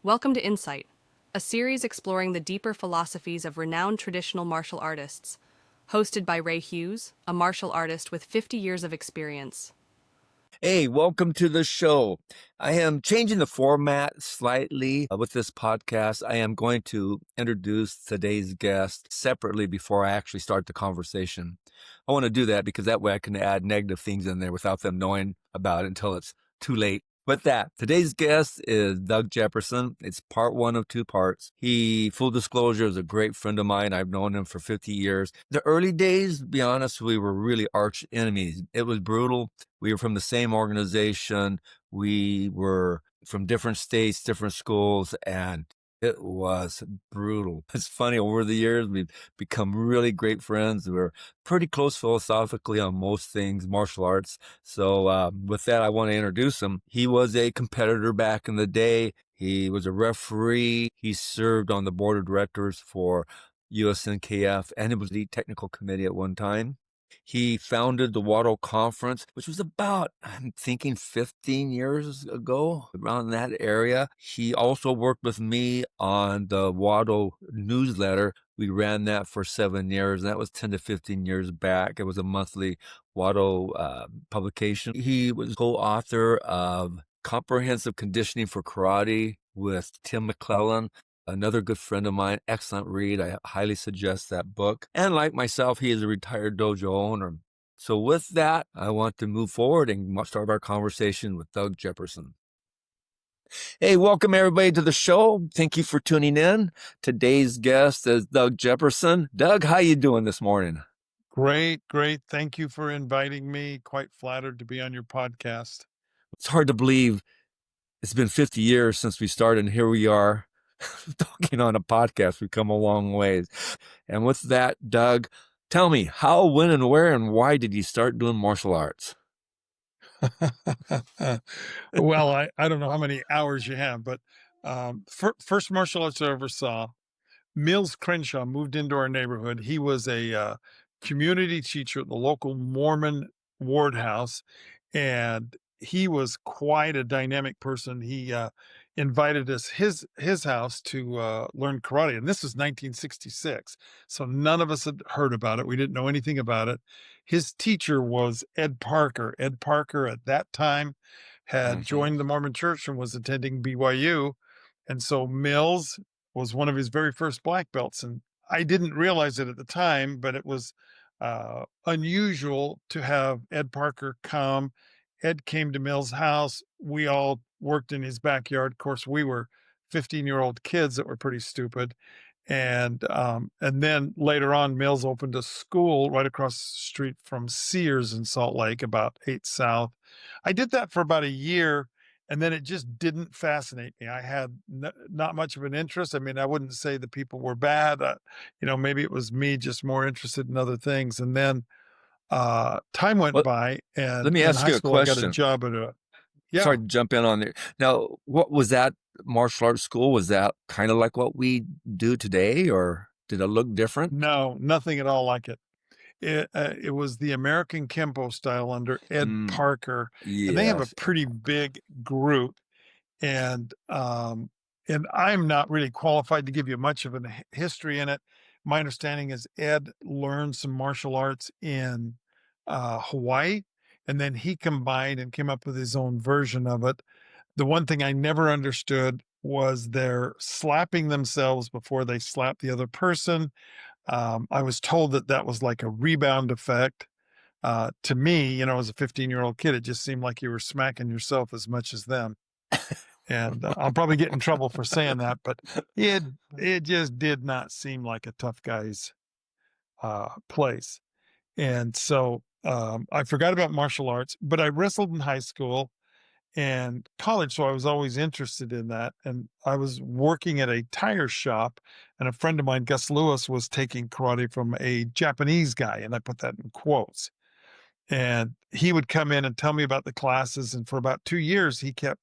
Welcome to Insight, a series exploring the deeper philosophies of renowned traditional martial artists, hosted by Ray Hughes, a martial artist with 50 years of experience. Hey, welcome to the show. I am changing the format slightly with this podcast. I am going to introduce today's guest separately before I actually start the conversation. I want to do that because that way I can add negative things in there without them knowing about it until it's too late. With that, today's guest is Doug Jepperson. It's part one of two parts. He, full disclosure, is a great friend of mine. I've known him for 50 years. The early days, to be honest, we were really arch enemies. It was brutal. We were from the same organization. We were from different states, different schools, and it was brutal. It's funny, over the years, we've become really great friends. We're pretty close philosophically on most things, martial arts. So with that, I want to introduce him. He was a competitor back in the day. He was a referee. He served on the board of directors for USNKF, and it was the technical committee at one time. He founded the Wado Conference, which was about, I'm thinking, 15 years ago, around that area. He also worked with me on the Wado newsletter. We ran that for 7 years. That was 10 to 15 years back. It was a monthly Wado publication. He was co-author of Comprehensive Conditioning for Karate with Tim McClellan, another good friend of mine. Excellent read. I highly suggest that book. And like myself, he is a retired dojo owner. So with that, I want to move forward and start our conversation with Doug Jepperson. Hey, welcome everybody to the show. Thank you for tuning in. Today's guest is Doug Jepperson. Doug, how you doing this morning? Great. Thank you for inviting me. Quite flattered to be on your podcast. It's hard to believe it's been 50 years since we started, and here we are talking on a podcast. We've come a long ways. And with that, Doug, tell me how, when, and where, and why did you start doing martial arts? Well, I don't know how many hours you have, but first martial arts I ever saw, Mills Crenshaw moved into our neighborhood. He was a community teacher at the local Mormon ward house, and he was quite a dynamic person. He invited us his house to learn karate, and this was 1966, so none of us had heard about it. We didn't know anything about it. His teacher was Ed Parker. Ed Parker at that time had joined the Mormon Church and was attending BYU, and so Mills was one of his very first black belts. And I didn't realize it at the time, but it was unusual to have Ed Parker come. Ed came to Mills' house. We all worked in his backyard. Of course, we were 15-year-old kids that were pretty stupid. And then later on, Mills opened a school right across the street from Sears in Salt Lake, about 8 South. I did that for about a year, and then it just didn't fascinate me. I had not much of an interest. I mean, I wouldn't say the people were bad. Maybe it was me just more interested in other things. And then time went by, and let me in ask high you a school, I got a question. job at a Sorry to jump in on there. Now, what was that martial arts school? Was that kind of like what we do today, or did it look different? No, nothing at all like it. It was the American Kempo style under Ed Parker, and they have a Yes. pretty big group. And I'm not really qualified to give you much of a history in it. My understanding is Ed learned some martial arts in Hawaii, and then he combined and came up with his own version of it. The one thing I never understood was their slapping themselves before they slap the other person. I was told that was like a rebound effect. To me, as a 15-year-old kid, it just seemed like you were smacking yourself as much as them. And I'll probably get in trouble for saying that, but it just did not seem like a tough guy's place. And so I forgot about martial arts, but I wrestled in high school and college, so I was always interested in that. And I was working at a tire shop, and a friend of mine, Gus Lewis, was taking karate from a Japanese guy, and I put that in quotes. And he would come in and tell me about the classes, and for about 2 years, he kept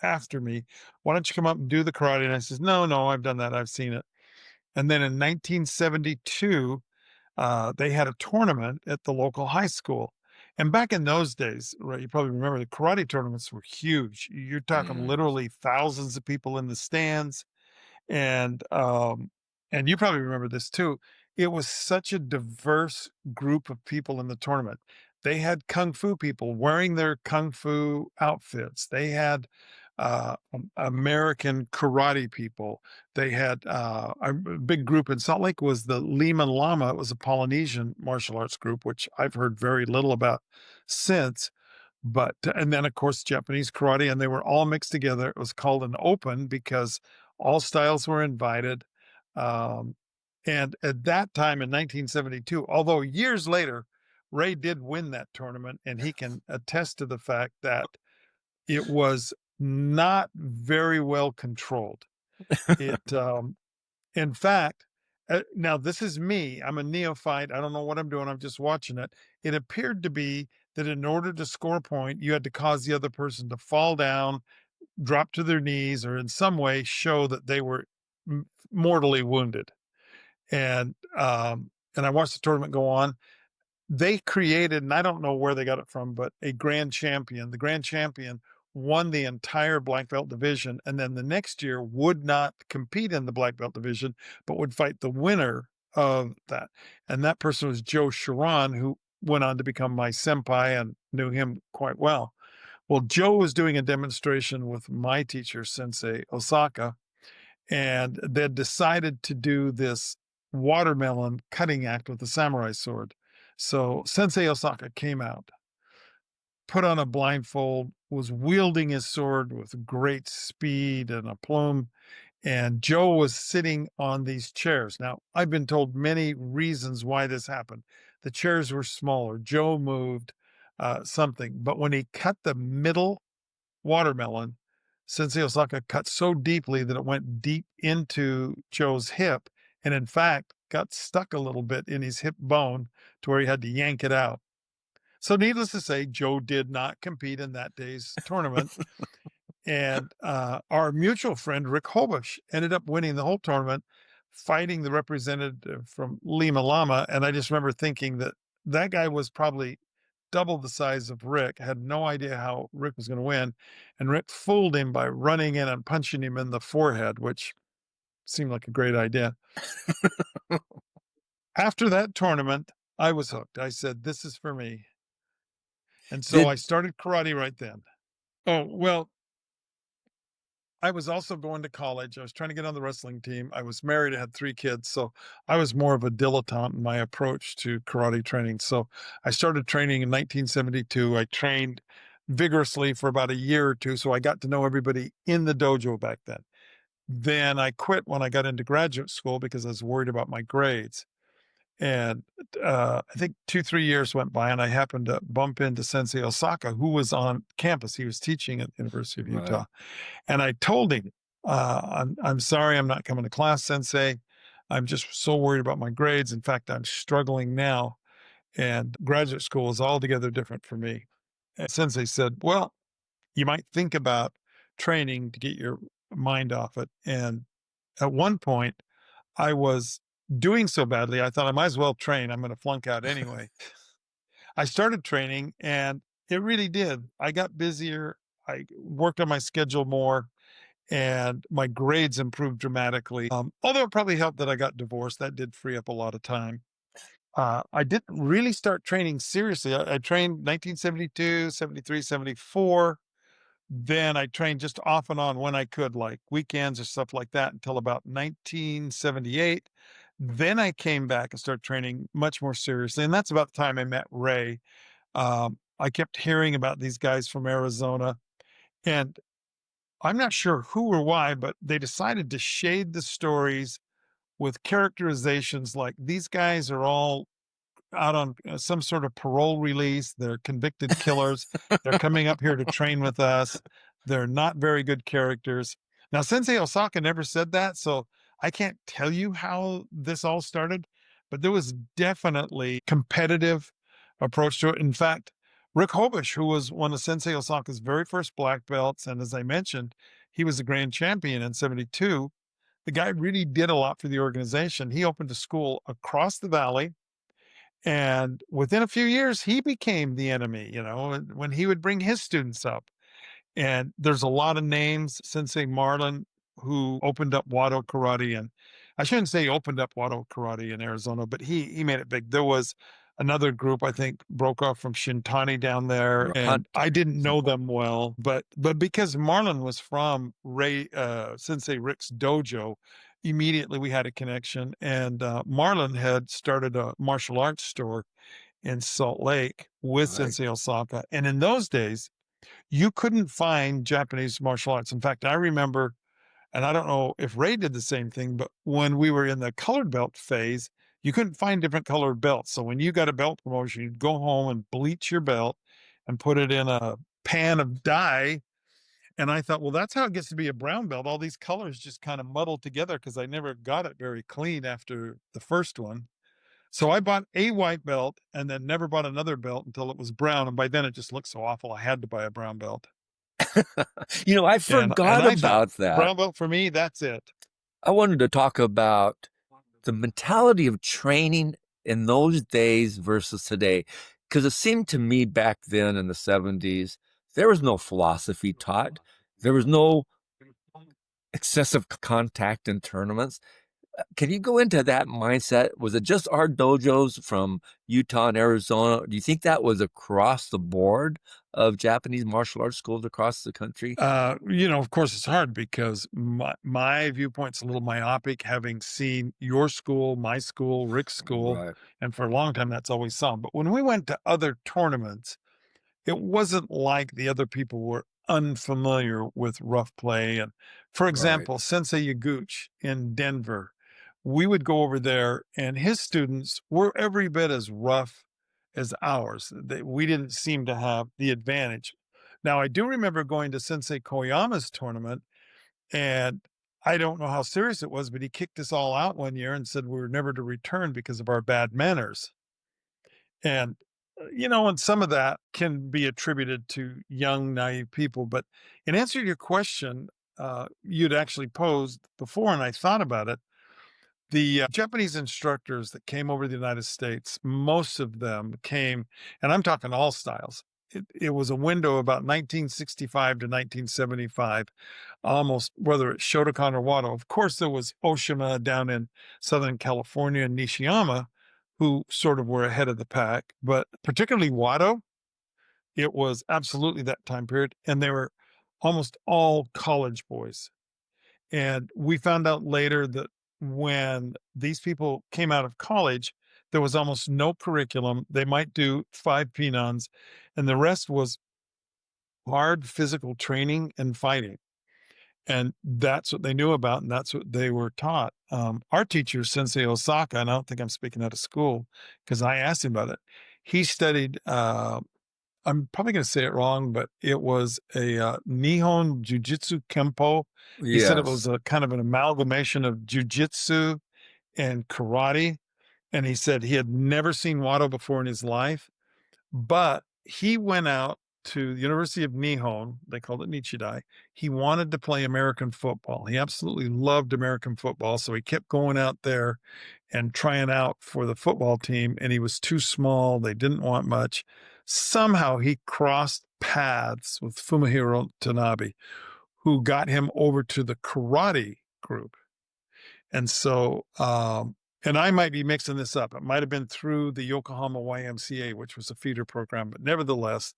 after me, "Why don't you come up and do the karate?" And I says, "No, I've done that. I've seen it." And then in 1972, they had a tournament at the local high school, And back in those days, right, you probably remember the karate tournaments were huge. You're talking Mm. literally thousands of people in the stands, and you probably remember this too. It was such a diverse group of people in the tournament. They had kung fu people wearing their kung fu outfits. They had American karate people. They had a big group in Salt Lake was the Lima Lama. It was a Polynesian martial arts group, which I've heard very little about since. But and then, of course, Japanese karate, and they were all mixed together. It was called an open because all styles were invited. Um, and at that time in 1972, although years later, Ray did win that tournament, and he can attest to the fact that it was not very well controlled. It, in fact, now this is me. I'm a neophyte. I don't know what I'm doing. I'm just watching it. It appeared to be that in order to score a point, you had to cause the other person to fall down, drop to their knees, or in some way show that they were mortally wounded. And I watched the tournament go on. They created, and I don't know where they got it from, but a grand champion. The grand champion won the entire black belt division, and then the next year would not compete in the black belt division, but would fight the winner of that. And that person was Joe Sharon, who went on to become my senpai and knew him quite well. Well, Joe was doing a demonstration with my teacher, Sensei Osaka, and they'd decided to do this watermelon cutting act with the samurai sword. So Sensei Osaka came out, put on a blindfold, was wielding his sword with great speed and aplomb, and Joe was sitting on these chairs. Now, I've been told many reasons why this happened. The chairs were smaller. Joe moved something, but when he cut the middle watermelon, Sensei Osaka cut so deeply that it went deep into Joe's hip, and in fact got stuck a little bit in his hip bone to where he had to yank it out. So, needless to say, Joe did not compete in that day's tournament. And our mutual friend, Rick Hobush, ended up winning the whole tournament, fighting the representative from Lima Lama. And I just remember thinking that that guy was probably double the size of Rick, had no idea how Rick was going to win. And Rick fooled him by running in and punching him in the forehead, which seemed like a great idea. After that tournament, I was hooked. I said, this is for me. And so I Did started karate right then. Oh, well, I was also going to college. I was trying to get on the wrestling team. I was married. I had 3 kids. So I was more of a dilettante in my approach to karate training. So I started training in 1972. I trained vigorously for about a year or 2. So I got to know everybody in the dojo back then. Then I quit when I got into graduate school because I was worried about my grades. And I think 2, 3 years went by, and I happened to bump into Sensei Osaka, who was on campus. He was teaching at the University of right. Utah. And I told him, I'm sorry, I'm not coming to class, Sensei. I'm just so worried about my grades. In fact, I'm struggling now, and graduate school is altogether different for me." And Sensei said, "Well, you might think about training to get your mind off it." And at one point, I was doing so badly, I thought I might as well train. I'm going to flunk out anyway. I started training, and it really did. I got busier. I worked on my schedule more, and my grades improved dramatically. Although it probably helped that I got divorced, that did free up a lot of time. I didn't really start training seriously. I trained 1972, 73, 74. Then I trained just off and on when I could, like weekends or stuff like that, until about 1978. Then I came back and started training much more seriously. And that's about the time I met Ray. I kept hearing about these guys from Arizona, and I'm not sure who or why, but they decided to shade the stories with characterizations like these guys are all out on some sort of parole release. They're convicted killers. They're coming up here to train with us. They're not very good characters. Now, Sensei Osaka never said that, so I can't tell you how this all started, but there was definitely competitive approach to it. In fact, Rick Hobush, who was one of Sensei Osaka's very first black belts, and as I mentioned, he was a grand champion in 72. The guy really did a lot for the organization. He opened a school across the valley, And within a few years, he became the enemy, when he would bring his students up. And there's a lot of names, Sensei Marlin, who opened up Wado karate, and I shouldn't say opened up Wado karate in Arizona, but he made it big. There was another group, I think, broke off from Shintani down there, Hunt. and I didn't know them well, but because Marlin was from Sensei Rick's dojo, immediately we had a connection. And Marlin had started a martial arts store in Salt Lake with Right. Sensei Osaka, and in those days you couldn't find Japanese martial arts. In fact, I remember, and I don't know if Ray did the same thing, but when we were in the colored belt phase, you couldn't find different colored belts. So when you got a belt promotion, you'd go home and bleach your belt and put it in a pan of dye. And I thought, well, that's how it gets to be a brown belt. All these colors just kind of muddled together because I never got it very clean after the first one. So I bought a white belt and then never bought another belt until it was brown. And by then it just looked so awful. I had to buy a brown belt. I And forgot I thought, about that. brown belt for me, that's it. I wanted to talk about the mentality of training in those days versus today. Because it seemed to me back then in the 70s, there was no philosophy taught. There was no excessive contact in tournaments. Can you go into that mindset? Was it just our dojos from Utah and Arizona? Do you think that was across the board of Japanese martial arts schools across the country? Of course, it's hard because my viewpoint's a little myopic, having seen your school, my school, Rick's school, Right, and for a long time that's all we saw. But when we went to other tournaments, it wasn't like the other people were unfamiliar with rough play. And for right, example, Sensei Yaguchi in Denver, we would go over there and his students were every bit as rough as ours. We didn't seem to have the advantage. Now, I do remember going to Sensei Koyama's tournament, and I don't know how serious it was, but he kicked us all out one year and said we were never to return because of our bad manners. And, and some of that can be attributed to young, naive people. But in answer to your question, you'd actually posed before, and I thought about it. The Japanese instructors that came over to the United States, most of them came, and I'm talking all styles. It was a window about 1965 to 1975, almost whether it's Shotokan or Wado. Of course, there was Oshima down in Southern California and Nishiyama, who sort of were ahead of the pack, but particularly Wado, it was absolutely that time period. And they were almost all college boys. And we found out later that when these people came out of college, there was almost no curriculum. They might do 5 penons, and the rest was hard physical training and fighting. And that's what they knew about, and that's what they were taught. Our teacher, Sensei Osaka, and I don't think I'm speaking out of school because I asked him about it. He studied, I'm probably going to say it wrong, but it was a Nihon Jujitsu Kempo. He said it was yes. a kind of an amalgamation of jujitsu and karate. And he said he had never seen Wado before in his life, but he went out to the University of Nihon. They called it Nichidai. He wanted to play American football. He absolutely loved American football. So he kept going out there and trying out for the football team. And he was too small. They didn't want much. Somehow he crossed paths with Fumihiro Tanabe, who got him over to the karate group. And so, and I might be mixing this up. It might have been through the Yokohama YMCA, which was a feeder program, but nevertheless,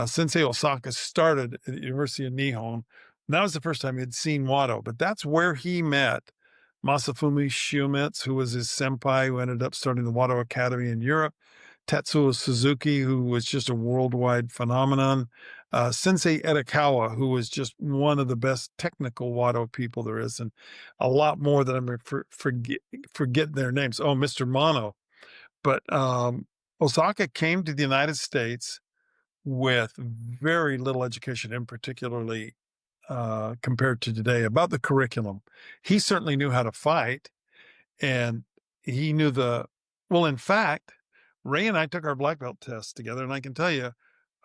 Sensei Osaka started at the University of Nihon. And that was the first time he'd seen Wado, but that's where he met Masafumi Shumetsu, who was his senpai, who ended up starting the Wado Academy in Europe. Tetsuo Suzuki, who was just a worldwide phenomenon. Sensei Edakawa, who was just one of the best technical Wado people there is, and a lot more that I'm forgetting their names. Oh, Mr. Mono. But Osaka came to the United States with very little education, in particularly compared to today, about the curriculum. He certainly knew how to fight, and he knew well, in fact, Ray and I took our black belt test together, and I can tell you,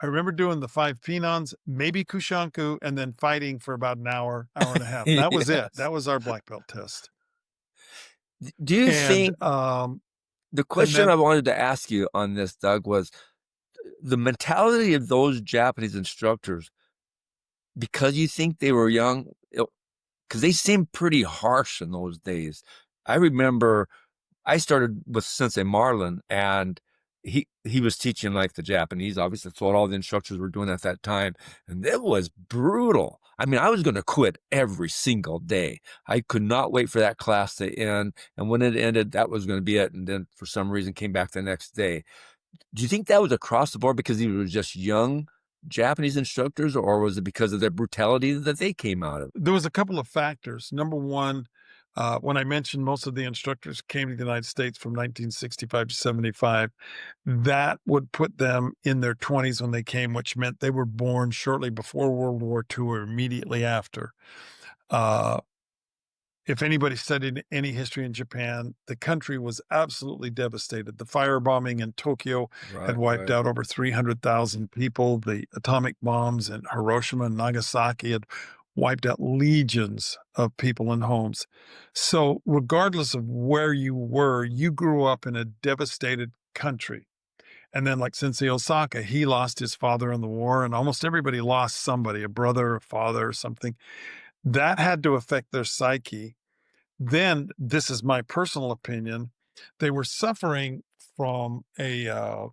I remember doing the 5 penons, maybe kushanku, and then fighting for about an hour, hour and a half. That was it. Yes. That was our black belt test. Do you And think The And question then I wanted to ask you on this, Doug, was the mentality of those Japanese instructors, because you think they were young, because they seemed pretty harsh in those days. I remember I started with Sensei Marlin, and he was teaching like the Japanese. Obviously, that's what all the instructors were doing at that time, and it was brutal. I mean, I was going to quit every single day. I could not wait for that class to end, and when it ended, that was going to be it. And then, for some reason, came back the next day. Do you think that was across the board because he was just young Japanese instructors, or was it because of the brutality that they came out of? there was a couple of factors. Number one, when I mentioned most of the instructors came to the United States from 1965 to 75, that would put them in their 20s when they came, which meant they were born shortly before World War II or immediately after. Uh, if anybody studied any history in Japan, the country was absolutely devastated. The firebombing in Tokyo had Right, wiped right. out over 300,000 people. The atomic bombs in Hiroshima and Nagasaki had wiped out legions of people and homes. So, regardless of where you were, you grew up in a devastated country. And then, like Sensei Osaka, he lost his father in the war, and almost everybody lost somebody, a brother, a father, or something. That had to affect their psyche. Then, this is my personal opinion, they were suffering from a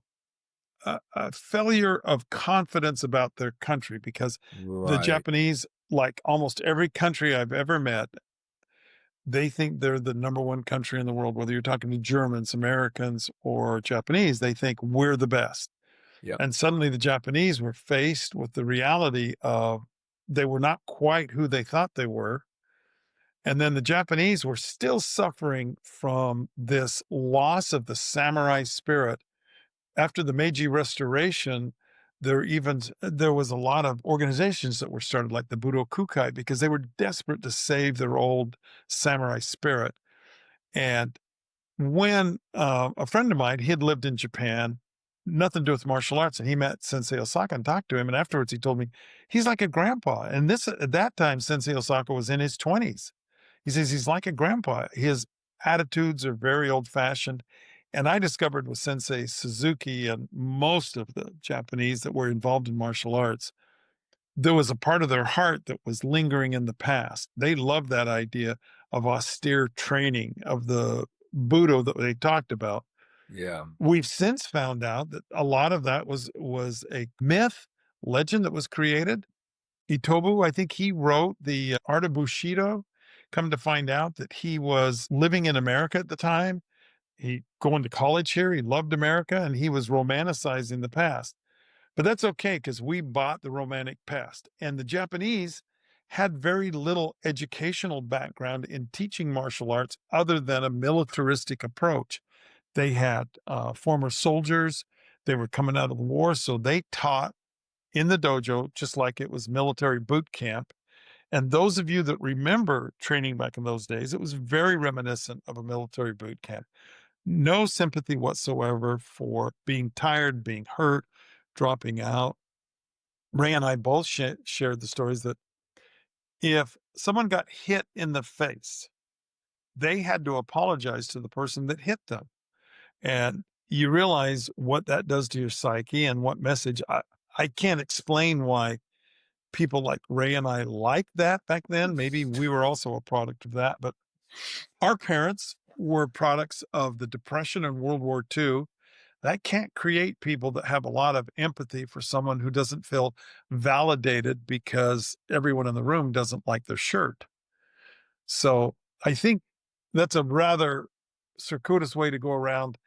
failure of confidence about their country because the Right. Japanese, like almost every country I've ever met, they think they're the number one country in the world. Whether you're talking to Germans, Americans, or Japanese, they think we're the best. Yep. And suddenly the Japanese were faced with the reality of they were not quite who they thought they were. And then the Japanese were still suffering from this loss of the samurai spirit. After the Meiji Restoration, there was a lot of organizations that were started, like the Budokukai, because they were desperate to save their old samurai spirit. And when a friend of mine, he had lived in Japan, nothing to do with martial arts, and he met Sensei Osaka and talked to him. And afterwards, he told me he's like a grandpa. And this at that time, Sensei Osaka was in his 20s. He says he's like a grandpa. His attitudes are very old fashioned. And I discovered with Sensei Suzuki and most of the Japanese that were involved in martial arts, there was a part of their heart that was lingering in the past. They loved that idea of austere training, of the Budo that they talked about. Yeah. We've since found out that a lot of that was a myth, legend that was created. Itobu, I think he wrote the Art of Bushido. Come to find out that he was living in America at the time. He going to college here. He loved America and he was romanticizing the past. But that's okay because we bought the romantic past. And the Japanese had very little educational background in teaching martial arts other than a militaristic approach. They had former soldiers. They were coming out of the war. So they taught in the dojo, just like it was military boot camp. And those of you that remember training back in those days, it was very reminiscent of a military boot camp. No sympathy whatsoever for being tired, being hurt, dropping out. Ray and I both shared the stories that if someone got hit in the face, they had to apologize to the person that hit them. And you realize what that does to your psyche and what message. I can't explain why people like Ray and I liked that back then. Maybe we were also a product of that, but our parents were products of the Depression and World War II. That can't create people that have a lot of empathy for someone who doesn't feel validated because everyone in the room doesn't like their shirt. So I think that's a rather circuitous way to go around.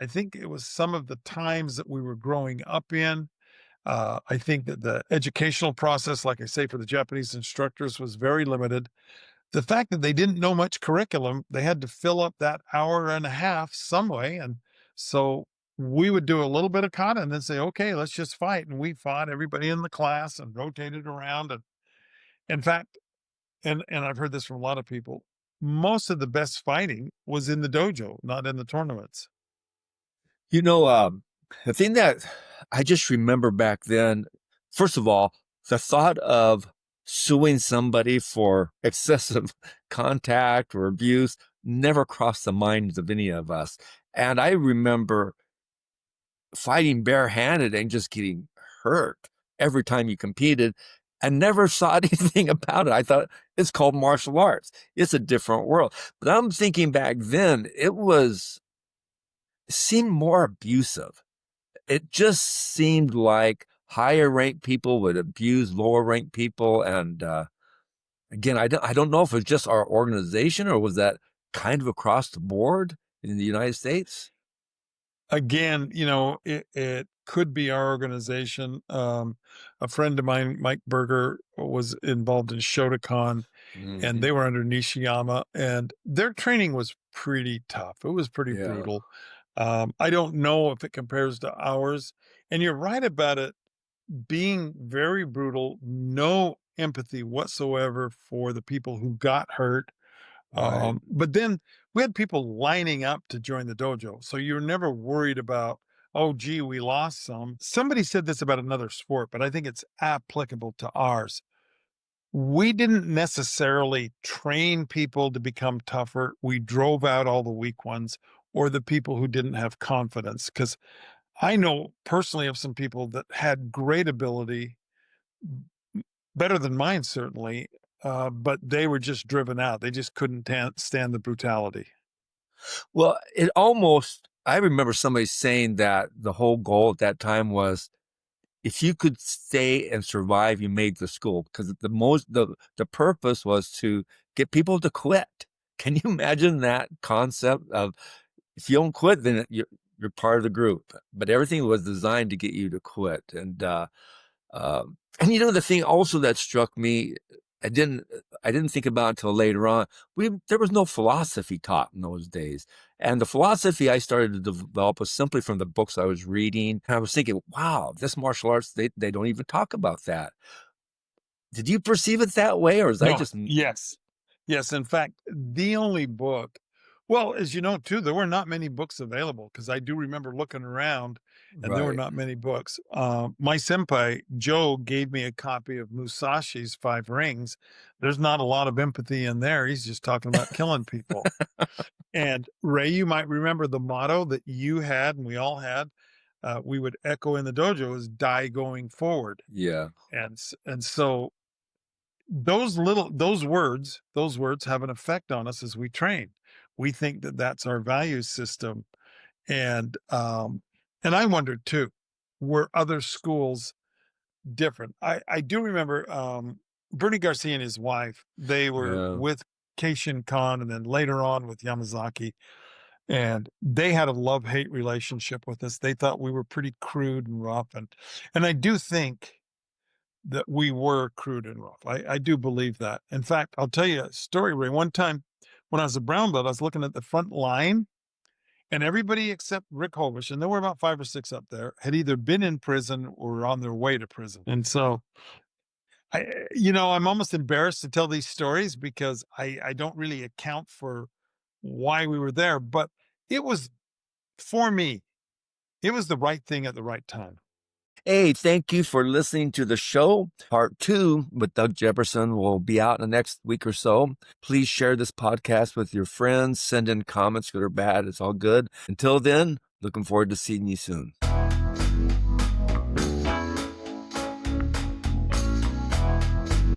I think it was some of the times that we were growing up in. I think that the educational process, like I say, for the Japanese instructors was very limited. The fact that they didn't know much curriculum, they had to fill up that hour and a half some way. And so we would do a little bit of kata and then say, okay, let's just fight. And we fought everybody in the class and rotated around. And in fact, and I've heard this from a lot of people, most of the best fighting was in the dojo, not in the tournaments. You know, the thing that I just remember back then, first of all, the thought of suing somebody for excessive contact or abuse, never crossed the minds of any of us. And I remember fighting barehanded and just getting hurt every time you competed and never saw anything about it. I thought it's called martial arts. It's a different world. But I'm thinking back then, it seemed more abusive. It just seemed like higher ranked people would abuse lower ranked people. And again, I don't know if it was just our organization or was that kind of across the board in the United States? Again, it could be our organization. A friend of mine, Mike Berger, was involved in Shotokan, and Hmm. they were under Nishiyama, and their training was pretty tough. It was pretty Yeah, brutal. I don't know if it compares to ours. And you're right about it being very brutal, no empathy whatsoever for the people who got hurt. right. But then we had people lining up to join the dojo. So you're never worried about, oh, gee, we lost some. Somebody said this about another sport, but I think it's applicable to ours. We didn't necessarily train people to become tougher. We drove out all the weak ones or the people who didn't have confidence. Because I know personally of some people that had great ability, better than mine, certainly, but they were just driven out. They just couldn't stand the brutality. Well, I remember somebody saying that the whole goal at that time was if you could stay and survive, you made the school because the purpose was to get people to quit. Can you imagine that concept of if you don't quit, then you're part of the group, but everything was designed to get you to quit. And the thing also that struck me, I didn't I didn't think about until later on. There was no philosophy taught in those days, and the philosophy I started to develop was simply from the books I was reading. And I was thinking, wow, this martial arts they don't even talk about that. Did you perceive it that way, or is I No, just yes. Yes, in fact, the only book, well, as you know too, there were not many books available because I do remember looking around and there were right? not many books. My senpai, Joe, gave me a copy of Musashi's Five Rings. There's not a lot of empathy in there. He's just talking about killing people. And Ray, you might remember the motto that you had and we all had. We would echo in the dojo is die going forward. Yeah. And so those words have an effect on us as we train. We think that that's our value system. And um and I wondered too, were other schools different? I do remember Bernie Garcia and his wife, they were Yeah. with Keishin Khan and then later on with Yamazaki, and they had a love-hate relationship with us. They thought we were pretty crude and rough, and I do think that we were crude and rough. I do believe that. In fact, I'll tell you a story, Ray. One time when I was a brown belt, I was looking at the front line, and everybody except Rick Hovish, and there were about 5 or 6 up there, had either been in prison or were on their way to prison. And so I'm almost embarrassed to tell these stories because I don't really account for why we were there. But it was, for me, it was the right thing at the right time. Hey, thank you for listening to the show. Part 2 with Doug Jepperson will be out in the next week or so. Please share this podcast with your friends. Send in comments, good or bad. It's all good. Until then, looking forward to seeing you soon.